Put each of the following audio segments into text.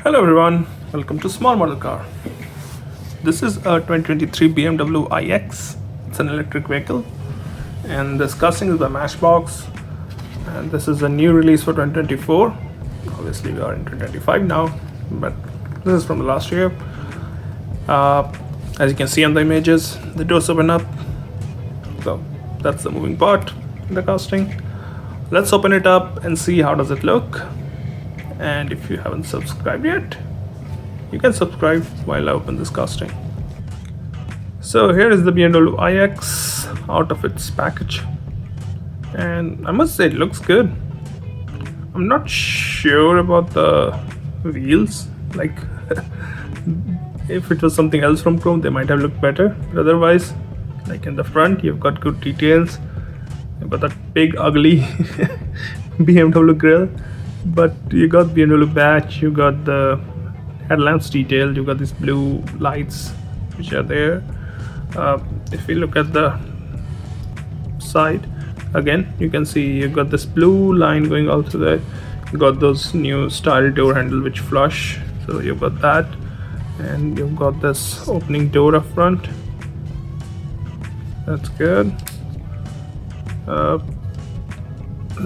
Hello everyone, welcome to Small Model Car. This is a 2023 BMW iX. It's an electric vehicle and this casting is by Matchbox, and this is a new release for 2024. Obviously we are in 2025 now, but this is from the last year. As you can see on the images, the doors open up, so that's the moving part in the casting. Let's open it up and see how does it look. And if you haven't subscribed yet, you can subscribe while I open this casting. So here is the BMW iX out of its package, and I must say it looks good. I'm not sure about the wheels, like if it was something else from Chrome they might have looked better, but otherwise, like in the front you've got good details. You've got that big ugly BMW grille, but you got BMW badge, you got the headlamps detail, you got these blue lights which are there. If we look at the side again, you can see you got this blue line going all through there. You got those new style door handle which flush, so you've got that, and you've got this opening door up front. That's good.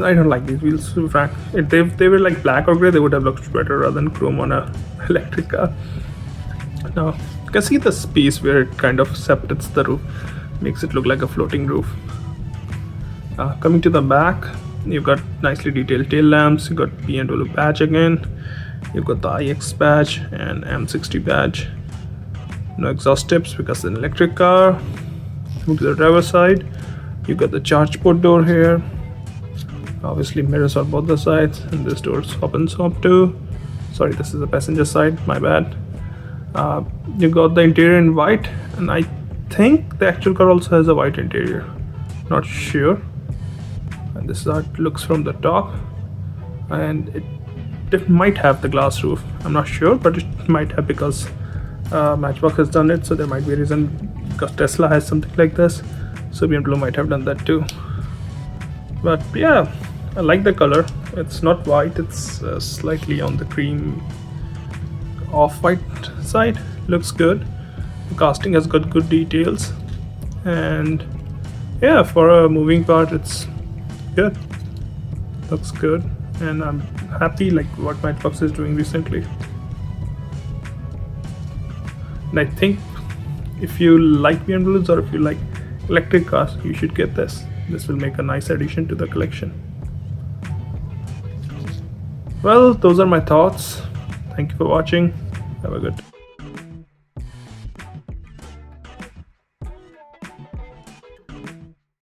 I don't like these wheels, to be frank. If they were like black or grey, they would have looked better rather than chrome on a electric car. Now you can see this piece where it kind of separates the roof, makes it look like a floating roof. Coming to the back, you've got nicely detailed tail lamps, you got BMW badge again, you've got the iX badge and M60 badge. No exhaust tips because it's an electric car. Move to the driver's side, you got the charge port door here. Obviously mirrors on both the sides, and this door opens up too. Sorry, this is the passenger side, my bad. You got the interior in white, and I think the actual car also has a white interior, not sure. And this is how it looks from the top, and it might have the glass roof, I'm not sure, but it might have because Matchbox has done it, so there might be a reason, because Tesla has something like this, so BMW might have done that too. But yeah, I like the color. It's not white, it's slightly on the cream off-white side. Looks good. The casting has got good details, and yeah, for a moving part it's good. Looks good, and I'm happy like what Matchbox is doing recently. And I think if you like BMWs or if you like electric cars, you should get this. This will make a nice addition to the collection. Well, those are my thoughts. Thank you for watching. Have a good day.